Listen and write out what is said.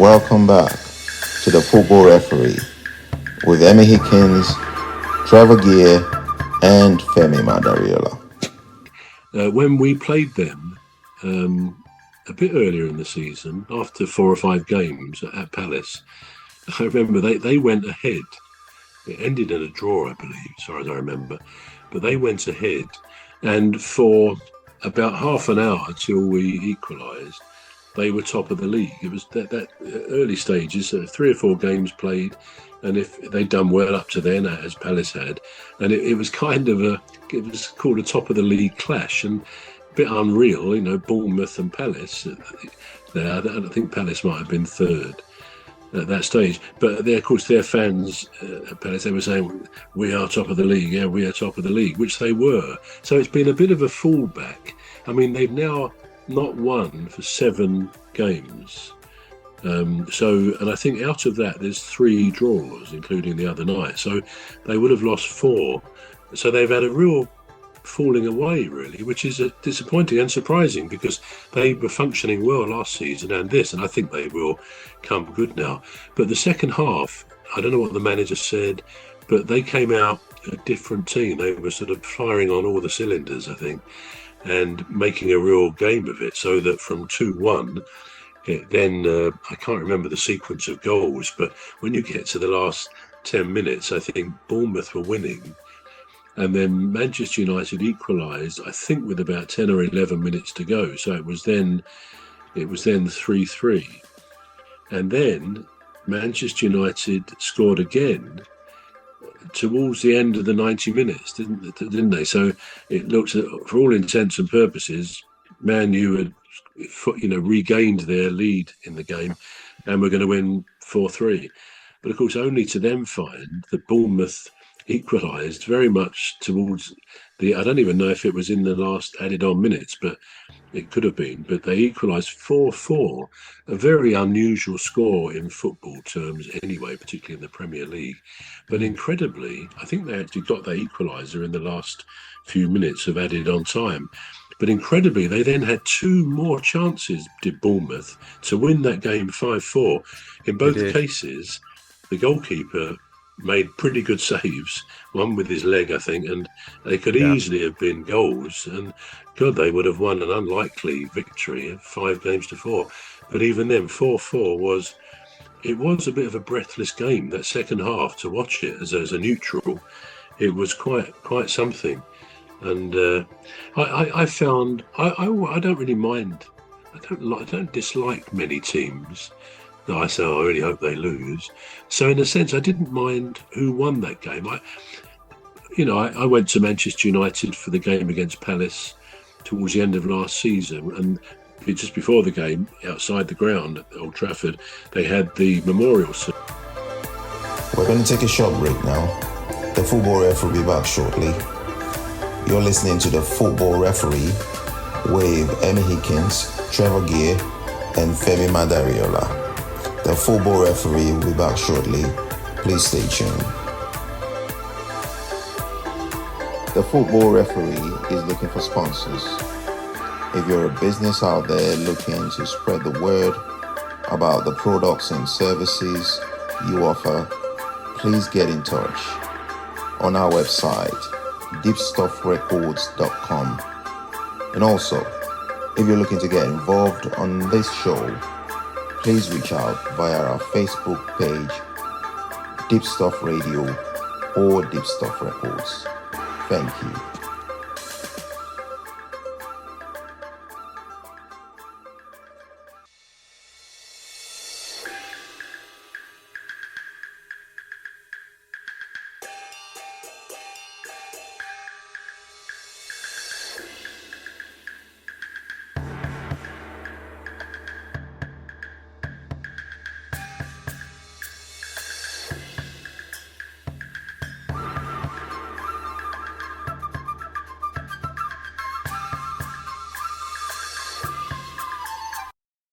Welcome back to the Football Referee with Emmy Hikins, Trevor Gear, and Femi Madariola. When we played them a bit earlier in the season, after 4 or 5 games at Palace, I remember they went ahead. It ended in a draw, I believe, as far as I remember. But they went ahead, and for about half an hour till we equalised, they were top of the league. It was that early stages, 3 or 4 games played, and if they'd done well up to then, as Palace had, and it was kind of it was called a top of the league clash, and a bit unreal, Bournemouth and Palace. I think Palace might have been third at that stage, but of course their fans at Palace, they were saying, we are top of the league, yeah, we are top of the league, which they were. So it's been a bit of a fallback. I mean, they've now not won for 7 games. And I think out of that, there's 3 draws, including the other night. So they would have lost 4. So they've had a real falling away, really, which is disappointing and surprising, because they were functioning well last season and I think they will come good now. But the second half, I don't know what the manager said, but they came out a different team. They were sort of firing on all the cylinders, I think, and making a real game of it, so that from 2-1, then I can't remember the sequence of goals, but when you get to the last 10 minutes, I think Bournemouth were winning, and then Manchester United equalised, I think, with about 10 or 11 minutes to go. So it was then 3-3, and then Manchester United scored again towards the end of the 90 minutes, didn't they? So it looked, for all intents and purposes, Man U had regained their lead in the game and were going to win 4-3. But of course, only to then find that Bournemouth equalised very much towards I don't even know if it was in the last added on minutes, but it could have been. But they equalised 4-4, a very unusual score in football terms anyway, particularly in the Premier League. But incredibly, I think they actually got their equaliser in the last few minutes of added on time. But incredibly, they then had 2 more chances, did Bournemouth, to win that game 5-4. In both cases, the goalkeeper made pretty good saves, one with his leg, I think, and they could easily have been goals, and God, they would have won an unlikely victory, 5-4. But even then, 4-4 was a bit of a breathless game, that second half. To watch it as a neutral, it was quite something. And I found I don't really mind. I don't dislike many teams. No, I say, I really hope they lose. So in a sense, I didn't mind who won that game. I went to Manchester United for the game against Palace towards the end of last season, and just before the game, outside the ground at Old Trafford, they had the memorial. We're going to take a short break now. The Football Referee will be back shortly. You're listening to the Football Referee with Emmy Hikins, Trevor Gear, and Femi Madariola. The Football Referee will be back shortly. Please stay tuned. The Football Referee is looking for sponsors. If you're a business out there looking to spread the word about the products and services you offer, please get in touch on our website, deepstuffrecords.com. And also, if you're looking to get involved on this show, please reach out via our Facebook page, Deepstuff Radio or Deepstuff Records. Thank you.